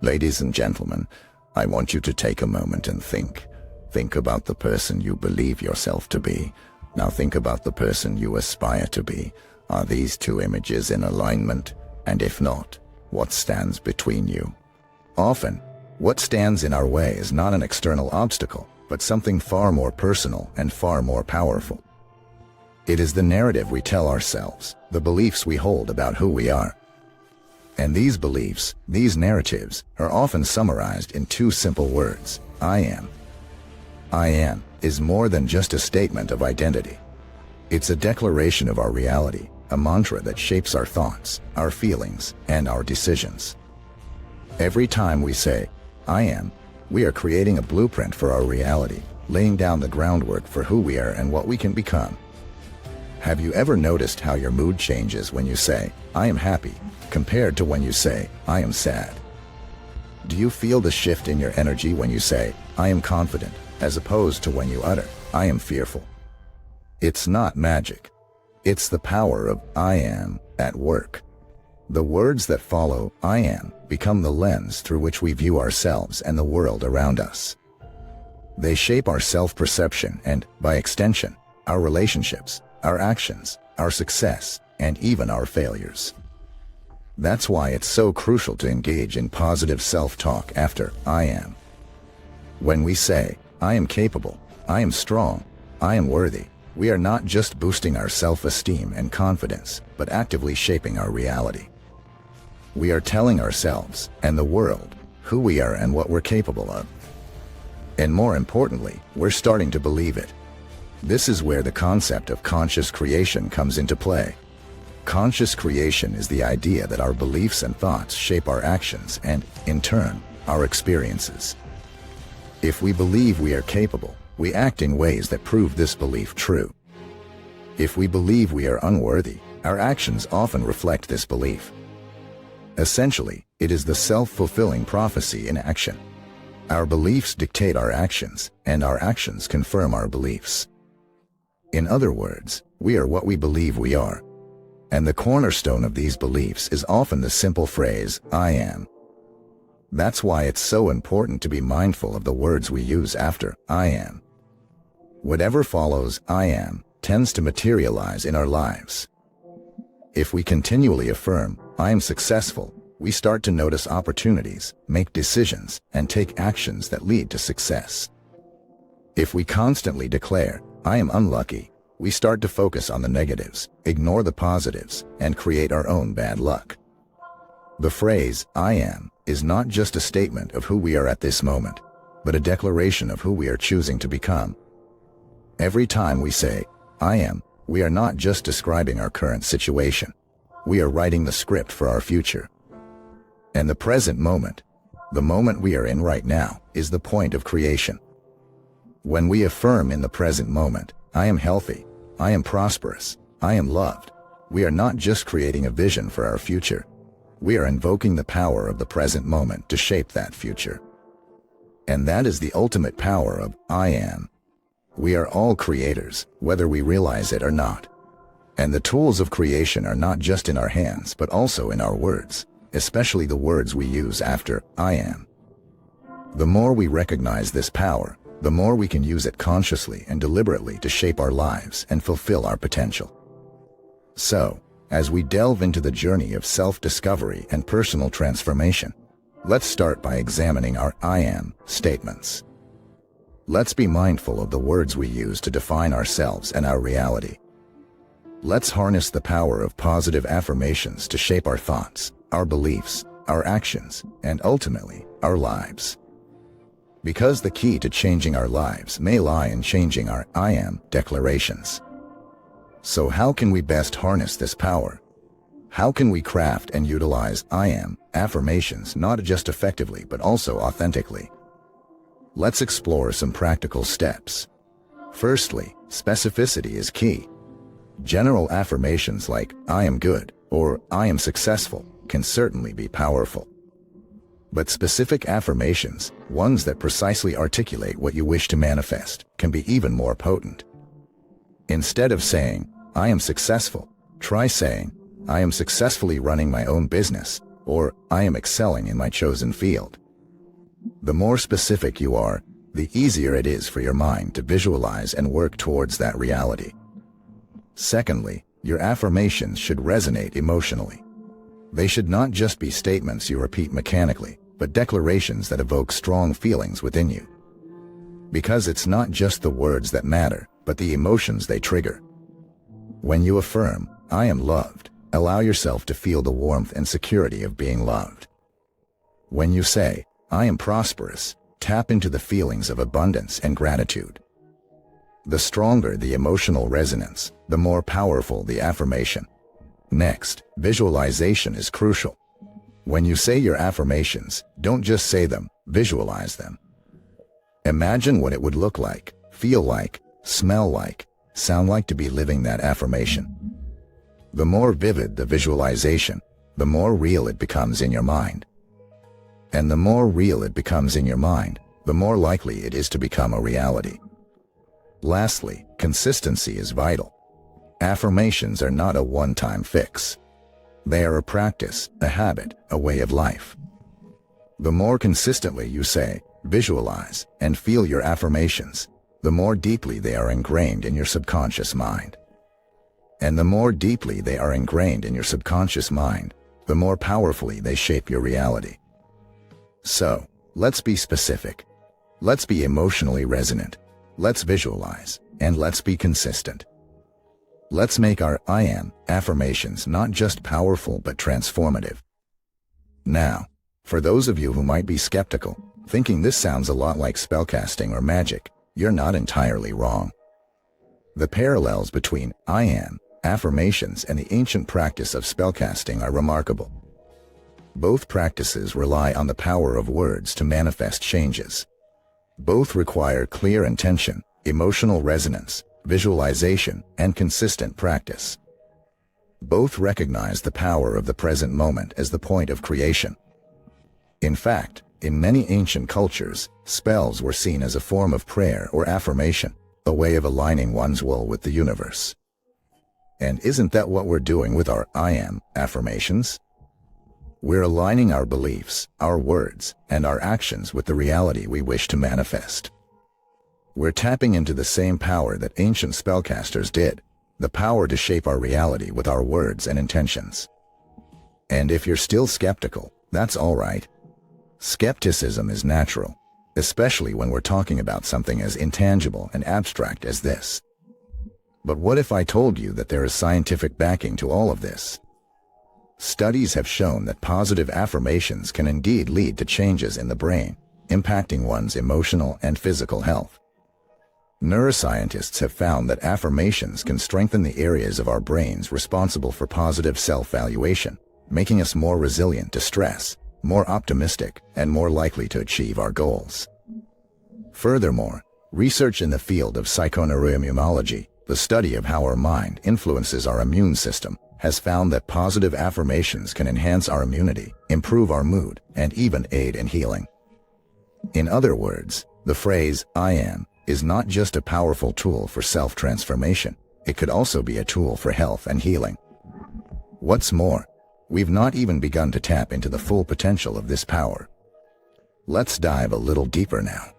Ladies and gentlemen, I want you to take a moment and think. Think about the person you believe yourself to be. Now think about the person you aspire to be. Are these two images in alignment? And if not, what stands between you? Often, what stands in our way is not an external obstacle, but something far more personal and far more powerful. It is the narrative we tell ourselves, the beliefs we hold about who we are. And these beliefs, these narratives, are often summarized in two simple words: I am. I am is more than just a statement of identity. It's a declaration of our reality, a mantra that shapes our thoughts, our feelings, and our decisions. Every time we say, I am, we are creating a blueprint for our reality, laying down the groundwork for who we are and what we can become. Have you ever noticed how your mood changes when you say, I am happy, compared to when you say, I am sad? Do you feel the shift in your energy when you say, I am confident, as opposed to when you utter, I am fearful? It's not magic. It's the power of I am at work. The words that follow I am become the lens through which we view ourselves and the world around us. They shape our self-perception and, by extension, our relationships, our actions, our success, and even our failures. That's why it's so crucial to engage in positive self-talk after I am. When we say, I am capable, I am strong, I am worthy, we are not just boosting our self-esteem and confidence, but actively shaping our reality. We are telling ourselves and the world who we are and what we're capable of. And more importantly, we're starting to believe it. This is where the concept of conscious creation comes into play. Conscious creation is the idea that our beliefs and thoughts shape our actions and, in turn, our experiences. If we believe we are capable, we act in ways that prove this belief true. If we believe we are unworthy, our actions often reflect this belief. Essentially, it is the self-fulfilling prophecy in action. Our beliefs dictate our actions, and our actions confirm our beliefs. In other words, we are what we believe we are. And the cornerstone of these beliefs is often the simple phrase, I am. That's why it's so important to be mindful of the words we use after I am. Whatever follows I am tends to materialize in our lives. If we continually affirm, I am successful, we start to notice opportunities, make decisions, and take actions that lead to success. If we constantly declare, I am unlucky, we start to focus on the negatives, ignore the positives, and create our own bad luck. The phrase, I am, is not just a statement of who we are at this moment, but a declaration of who we are choosing to become. Every time we say, I am, we are not just describing our current situation. We are writing the script for our future. And the present moment, the moment we are in right now, is the point of creation. When we affirm in the present moment, I am healthy, I am prosperous, I am loved, we are not just creating a vision for our future. We are invoking the power of the present moment to shape that future. And that is the ultimate power of I am. We are all creators, whether we realize it or not. And the tools of creation are not just in our hands, but also in our words, especially the words we use after I am. The more we recognize this power, the more we can use it consciously and deliberately to shape our lives and fulfill our potential. So, as we delve into the journey of self-discovery and personal transformation, let's start by examining our I am statements. Let's be mindful of the words we use to define ourselves and our reality. Let's harness the power of positive affirmations to shape our thoughts, our beliefs, our actions, and ultimately, our lives. Because the key to changing our lives may lie in changing our I am declarations. So how can we best harness this power? How can we craft and utilize I am affirmations not just effectively but also authentically? Let's explore some practical steps. Firstly, specificity is key. General affirmations like I am good or I am successful can certainly be powerful. But specific affirmations, ones that precisely articulate what you wish to manifest, can be even more potent. Instead of saying, I am successful, try saying, I am successfully running my own business, or I am excelling in my chosen field. The more specific you are, the easier it is for your mind to visualize and work towards that reality. Secondly, your affirmations should resonate emotionally. They should not just be statements you repeat mechanically, but declarations that evoke strong feelings within you. Because it's not just the words that matter, but the emotions they trigger. When you affirm, I am loved, allow yourself to feel the warmth and security of being loved. When you say, I am prosperous, tap into the feelings of abundance and gratitude. The stronger the emotional resonance, the more powerful the affirmation. Next, visualization is crucial. When you say your affirmations, don't just say them, visualize them. Imagine what it would look like, feel like, smell like, sound like to be living that affirmation. The more vivid the visualization, the more real it becomes in your mind. And the more real it becomes in your mind, the more likely it is to become a reality. Lastly, consistency is vital. Affirmations are not a one-time fix. They are a practice, a habit, a way of life. The more consistently you say, visualize, and feel your affirmations, the more deeply they are ingrained in your subconscious mind. And the more deeply they are ingrained in your subconscious mind, the more powerfully they shape your reality. So, let's be specific. Let's be emotionally resonant. Let's visualize, and let's be consistent. Let's make our I am affirmations not just powerful but transformative. Now, for those of you who might be skeptical, thinking this sounds a lot like spellcasting or magic, you're not entirely wrong. The parallels between I am affirmations and the ancient practice of spellcasting are remarkable. Both practices rely on the power of words to manifest changes. Both require clear intention, emotional resonance, visualization, and consistent practice. Both recognize the power of the present moment as the point of creation. In fact, in many ancient cultures, spells were seen as a form of prayer or affirmation, a way of aligning one's will with the universe. And isn't that what we're doing with our I am affirmations? We're aligning our beliefs, our words, and our actions with the reality we wish to manifest. We're tapping into the same power that ancient spellcasters did, the power to shape our reality with our words and intentions. And if you're still skeptical, that's all right. Skepticism is natural, especially when we're talking about something as intangible and abstract as this. But what if I told you that there is scientific backing to all of this? Studies have shown that positive affirmations can indeed lead to changes in the brain, impacting one's emotional and physical health. Neuroscientists have found that affirmations can strengthen the areas of our brains responsible for positive self-valuation, making us more resilient to stress, more optimistic, and more likely to achieve our goals. Furthermore, research in the field of psychoneuroimmunology, the study of how our mind influences our immune system, has found that positive affirmations can enhance our immunity, improve our mood, and even aid in healing. In other words, the phrase, I am, is not just a powerful tool for self-transformation, it could also be a tool for health and healing. What's more, we've not even begun to tap into the full potential of this power. Let's dive a little deeper now.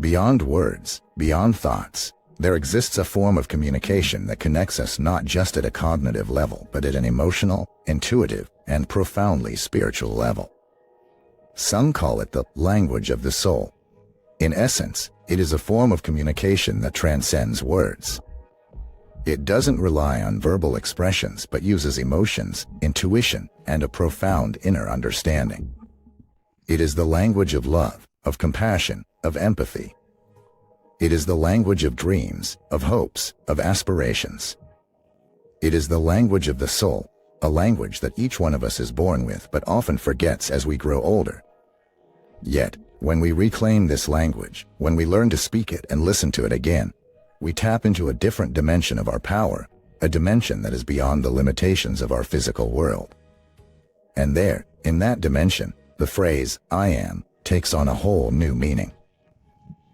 Beyond words, beyond thoughts, there exists a form of communication that connects us not just at a cognitive level, but at an emotional, intuitive, and profoundly spiritual level. Some call it the language of the soul. In essence, it is a form of communication that transcends words. It doesn't rely on verbal expressions but uses emotions, intuition, and a profound inner understanding. It is the language of love, of compassion, of empathy. It is the language of dreams, of hopes, of aspirations. It is the language of the soul, a language that each one of us is born with but often forgets as we grow older. Yet, when we reclaim this language, when we learn to speak it and listen to it again, we tap into a different dimension of our power, a dimension that is beyond the limitations of our physical world. And there, in that dimension, the phrase, I am, takes on a whole new meaning.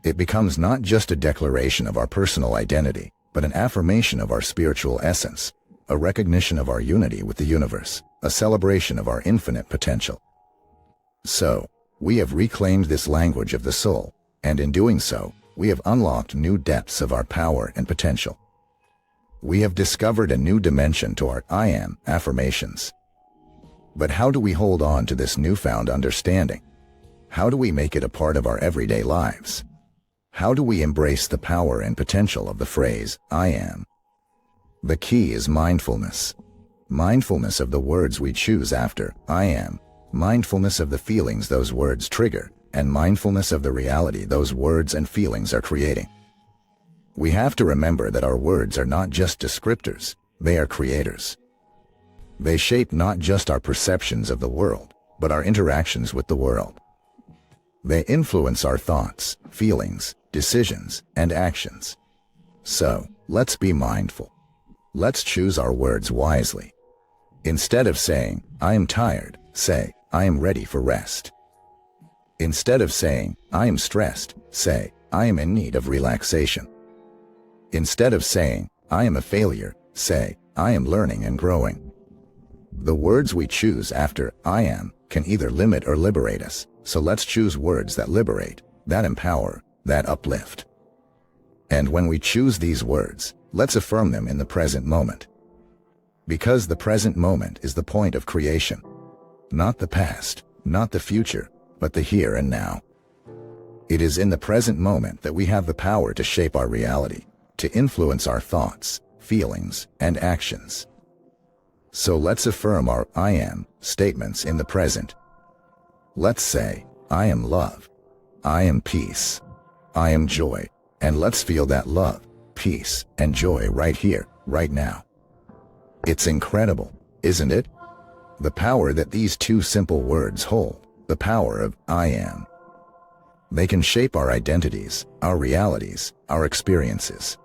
It becomes not just a declaration of our personal identity, but an affirmation of our spiritual essence, a recognition of our unity with the universe, a celebration of our infinite potential. So, we have reclaimed this language of the soul, and in doing so, we have unlocked new depths of our power and potential. We have discovered a new dimension to our I Am affirmations. But how do we hold on to this newfound understanding? How do we make it a part of our everyday lives? How do we embrace the power and potential of the phrase, I am? The key is mindfulness. Mindfulness of the words we choose after, I am. Mindfulness of the feelings those words trigger, and mindfulness of the reality those words and feelings are creating. We have to remember that our words are not just descriptors, they are creators. They shape not just our perceptions of the world, but our interactions with the world. They influence our thoughts, feelings, decisions, and actions. So, let's be mindful. Let's choose our words wisely. Instead of saying, I am tired, say, I am ready for rest. Instead of saying, I am stressed, say, I am in need of relaxation. Instead of saying, I am a failure, say, I am learning and growing. The words we choose after I am can either limit or liberate us, so let's choose words that liberate, that empower, that uplift. And when we choose these words, let's affirm them in the present moment. Because the present moment is the point of creation. Not the past, not the future, but the here and now. It is in the present moment that we have the power to shape our reality, to influence our thoughts, feelings, and actions. So let's affirm our I am statements in the present. Let's say, I am love, I am peace, I am joy, and let's feel that love, peace, and joy right here, right now. It's incredible, isn't it? The power that these two simple words hold, the power of I am. They can shape our identities, our realities, our experiences.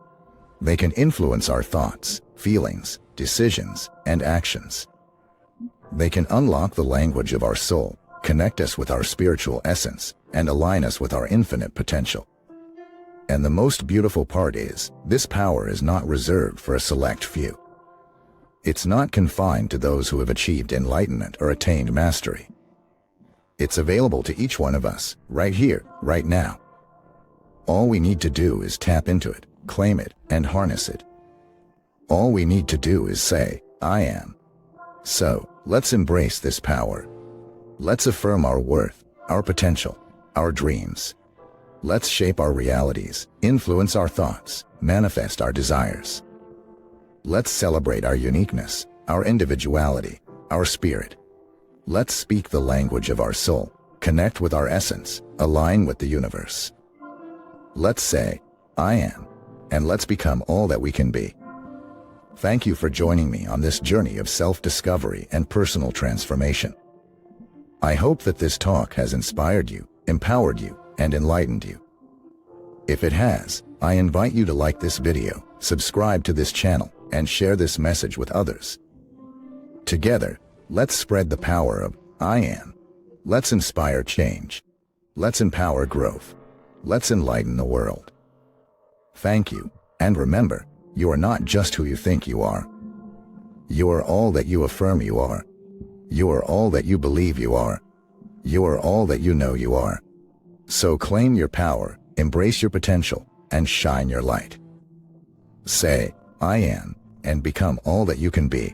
They can influence our thoughts, feelings, decisions, and actions. They can unlock the language of our soul, connect us with our spiritual essence, and align us with our infinite potential. And the most beautiful part is, this power is not reserved for a select few. It's not confined to those who have achieved enlightenment or attained mastery. It's available to each one of us, right here, right now. All we need to do is tap into it, claim it, and harness it. All we need to do is say, I am. So, let's embrace this power. Let's affirm our worth, our potential, our dreams. Let's shape our realities, influence our thoughts, manifest our desires. Let's celebrate our uniqueness, our individuality, our spirit. Let's speak the language of our soul, connect with our essence, align with the universe. Let's say, I am, and let's become all that we can be. Thank you for joining me on this journey of self-discovery and personal transformation. I hope that this talk has inspired you, empowered you, and enlightened you. If it has, I invite you to like this video, subscribe to this channel, and share this message with others. Together, let's spread the power of I am. Let's inspire change. Let's empower growth. Let's enlighten the world. Thank you, and remember, you are not just who you think you are. You are all that you affirm you are. You are all that you believe you are. You are all that you know you are. So claim your power, embrace your potential, and shine your light. Say, I am, and become all that you can be.